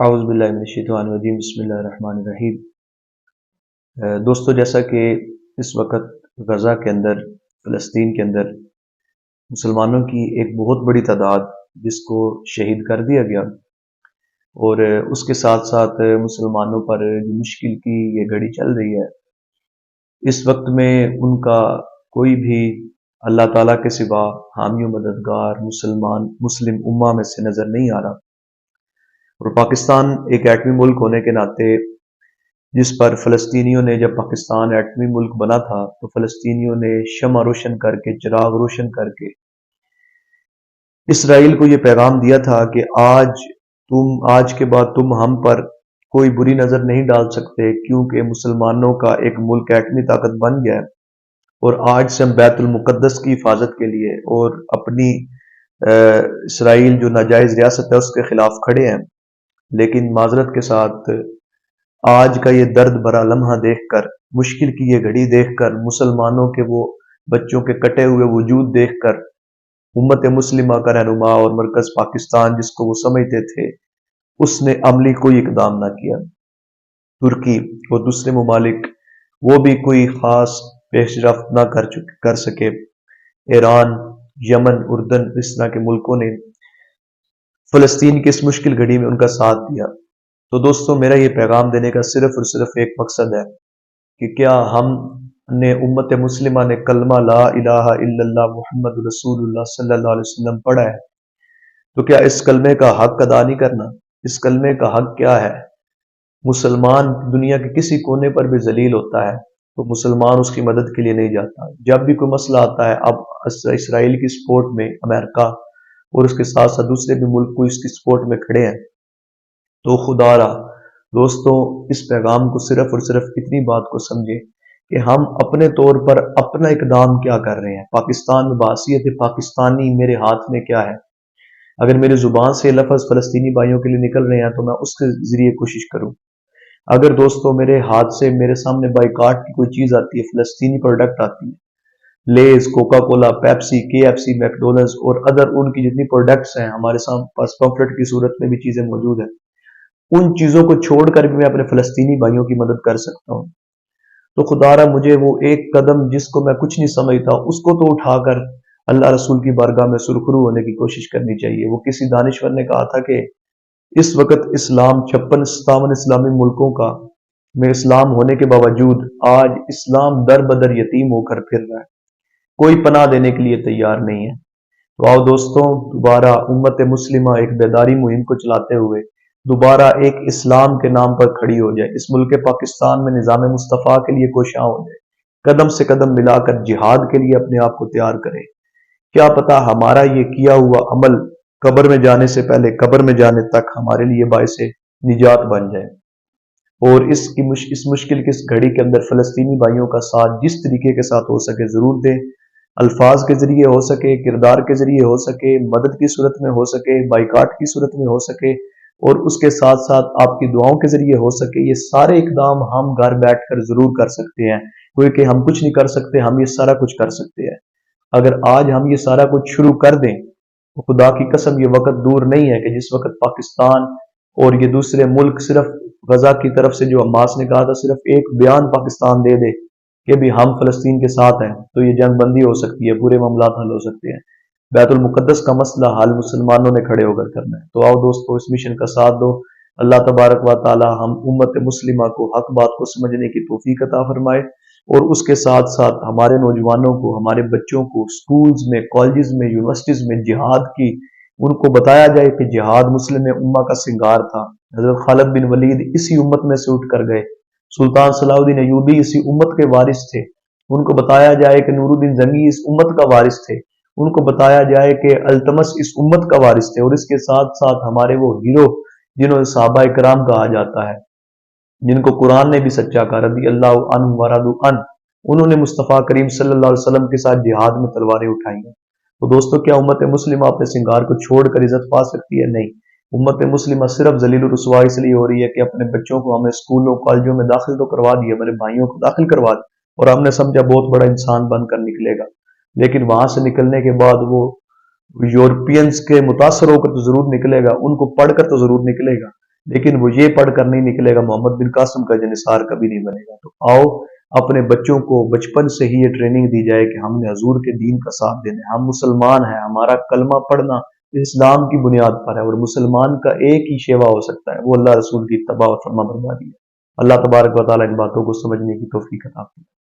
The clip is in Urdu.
اعوذ باللہ من الشیطان الرجیم بسم اللہ الرحمن الرحیم۔ دوستو، جیسا کہ اس وقت غزہ کے اندر، فلسطین کے اندر مسلمانوں کی ایک بہت بڑی تعداد جس کو شہید کر دیا گیا، اور اس کے ساتھ ساتھ مسلمانوں پر جو مشکل کی یہ گھڑی چل رہی ہے، اس وقت میں ان کا کوئی بھی اللہ تعالیٰ کے سوا حامی و مددگار مسلم امہ میں سے نظر نہیں آ رہا۔ اور پاکستان ایک ایٹمی ملک ہونے کے ناطے، جس پر فلسطینیوں نے جب پاکستان ایٹمی ملک بنا تھا تو فلسطینیوں نے شمع روشن کر کے، چراغ روشن کر کے اسرائیل کو یہ پیغام دیا تھا کہ آج کے بعد تم ہم پر کوئی بری نظر نہیں ڈال سکتے، کیونکہ مسلمانوں کا ایک ملک ایٹمی طاقت بن گیا ہے، اور آج سے ہم بیت المقدس کی حفاظت کے لیے اور اپنی اسرائیل جو ناجائز ریاست ہے اس کے خلاف کھڑے ہیں۔ لیکن معذرت کے ساتھ آج کا یہ درد بھرا لمحہ دیکھ کر، مشکل کی یہ گھڑی دیکھ کر، مسلمانوں کے وہ بچوں کے کٹے ہوئے وجود دیکھ کر، امت مسلمہ کا رہنما اور مرکز پاکستان جس کو وہ سمجھتے تھے، اس نے عملی کوئی اقدام نہ کیا۔ ترکی اور دوسرے ممالک وہ بھی کوئی خاص پیش رفت نہ کر سکے۔ ایران، یمن، اردن، اس طرح کے ملکوں نے فلسطین کی اس مشکل گھڑی میں ان کا ساتھ دیا۔ تو دوستو، میرا یہ پیغام دینے کا صرف اور صرف ایک مقصد ہے کہ کیا ہم نے، امت مسلمہ نے کلمہ لا الہ الا اللہ محمد رسول اللہ صلی اللہ علیہ وسلم پڑھا ہے، تو کیا اس کلمے کا حق ادا نہیں کرنا؟ اس کلمے کا حق کیا ہے؟ مسلمان دنیا کے کسی کونے پر بھی ذلیل ہوتا ہے تو مسلمان اس کی مدد کے لیے نہیں جاتا۔ جب بھی کوئی مسئلہ آتا ہے، اب اسرائیل کی سپورٹ میں امریکہ اور اس کے ساتھ ساتھ دوسرے بھی ملک کو اس کی سپورٹ میں کھڑے ہیں، تو خدا را دوستوں، اس پیغام کو صرف اور صرف اتنی بات کو سمجھیں کہ ہم اپنے طور پر اپنا اقدام کیا کر رہے ہیں۔ پاکستان میں بحیثیت پاکستانی میرے ہاتھ میں کیا ہے؟ اگر میری زبان سے لفظ فلسطینی بھائیوں کے لیے نکل رہے ہیں تو میں اس کے ذریعے کوشش کروں۔ اگر دوستوں میرے ہاتھ سے، میرے سامنے بائیکاٹ کی کوئی چیز آتی ہے، فلسطینی پروڈکٹ آتی ہے، لیز، کوکا کولا، پیپسی، کے ایف سی، میکڈونلڈز اور ادر ان کی جتنی پروڈکٹس ہیں، ہمارے پاس پمفلٹ کی صورت میں بھی چیزیں موجود ہیں، ان چیزوں کو چھوڑ کر بھی میں اپنے فلسطینی بھائیوں کی مدد کر سکتا ہوں۔ تو خدا را مجھے وہ ایک قدم جس کو میں کچھ نہیں سمجھتا، اس کو تو اٹھا کر اللہ رسول کی بارگاہ میں سرخرو ہونے کی کوشش کرنی چاہیے۔ وہ کسی دانشور نے کہا تھا کہ اس وقت اسلام 56-57 اسلامی ملکوں کا میں اسلام ہونے کے باوجود آج اسلام در بدر یتیم ہو کر پھر رہا ہے، کوئی پناہ دینے کے لیے تیار نہیں ہے۔ تو آؤ دوستوں، دوبارہ امت مسلمہ ایک بیداری مہم کو چلاتے ہوئے دوبارہ ایک اسلام کے نام پر کھڑی ہو جائے، اس ملک پاکستان میں نظام مصطفیٰ کے لیے کوشاں ہو جائے، قدم سے قدم ملا کر جہاد کے لیے اپنے آپ کو تیار کرے۔ کیا پتا ہمارا یہ کیا ہوا عمل قبر میں جانے سے پہلے، قبر میں جانے تک ہمارے لیے باعث نجات بن جائے۔ اور اس مشکل کی اس گھڑی کے اندر فلسطینی بھائیوں کا ساتھ جس طریقے کے ساتھ ہو سکے ضرور دیں، الفاظ کے ذریعے ہو سکے، کردار کے ذریعے ہو سکے، مدد کی صورت میں ہو سکے، بائیکاٹ کی صورت میں ہو سکے، اور اس کے ساتھ ساتھ آپ کی دعاؤں کے ذریعے ہو سکے۔ یہ سارے اقدام ہم گھر بیٹھ کر ضرور کر سکتے ہیں، کوئی کہ ہم کچھ نہیں کر سکتے، ہم یہ سارا کچھ کر سکتے ہیں۔ اگر آج ہم یہ سارا کچھ شروع کر دیں تو خدا کی قسم یہ وقت دور نہیں ہے کہ جس وقت پاکستان اور یہ دوسرے ملک صرف غزہ کی طرف سے جو حماس نے کہا تھا، صرف ایک بیان پاکستان دے دے کہ بھی ہم فلسطین کے ساتھ ہیں، تو یہ جنگ بندی ہو سکتی ہے، پورے معاملات حل ہو سکتے ہیں۔ بیت المقدس کا مسئلہ حل مسلمانوں نے کھڑے ہو کر کرنا ہے۔ تو آؤ دوستو، اس مشن کا ساتھ دو۔ اللہ تبارک و تعالی ہم امت مسلمہ کو حق بات کو سمجھنے کی توفیق عطا فرمائے، اور اس کے ساتھ ساتھ ہمارے نوجوانوں کو، ہمارے بچوں کو سکولز میں، کالجز میں، یونیورسٹیز میں جہاد کی ان کو بتایا جائے کہ جہاد مسلم امہ کا سنگار تھا۔ حضرت خالد بن ولید اسی امت میں سے اٹھ کر گئے، سلطان صلاح الدین ایوبی اسی امت کے وارث تھے، ان کو بتایا جائے کہ نور الدین زنگی اس امت کا وارث تھے، ان کو بتایا جائے کہ التمس اس امت کا وارث تھے، اور اس کے ساتھ ساتھ ہمارے وہ ہیرو جنہوں نے صحابہ کرام کہا جاتا ہے، جن کو قرآن نے بھی سچا کہا، رضی اللہ عنہ ورضوا عنہ، انہوں نے مصطفیٰ کریم صلی اللہ علیہ وسلم کے ساتھ جہاد میں تلواریں اٹھائی ہیں۔ تو دوستو، کیا امت مسلمہ اپنے سنگار کو چھوڑ کر عزت پا سکتی ہے؟ نہیں۔ امت مسلمہ صرف ذلیل و رسوا اس لیے ہو رہی ہے کہ اپنے بچوں کو ہمیں اسکولوں کالجوں میں داخل تو کروا دیا، میرے بھائیوں کو داخل کروا دیا، اور ہم نے سمجھا بہت بڑا انسان بن کر نکلے گا، لیکن وہاں سے نکلنے کے بعد وہ یورپینز کے متاثر ہو کر تو ضرور نکلے گا، ان کو پڑھ کر تو ضرور نکلے گا، لیکن وہ یہ پڑھ کر نہیں نکلے گا محمد بن قاسم کا جنصار کبھی نہیں بنے گا۔ تو آؤ اپنے بچوں کو بچپن سے ہی یہ ٹریننگ دی جائے کہ ہم نے حضور کے دین کا ساتھ دینا ہے، ہم مسلمان ہیں، ہمارا کلمہ پڑھنا اسلام کی بنیاد پر ہے، اور مسلمان کا ایک ہی شیوا ہو سکتا ہے، وہ اللہ رسول کی اتباع اور فرما برداری ہے۔ اللہ تبارک و تعالیٰ ان باتوں کو سمجھنے کی توفیق عطا فرمائے۔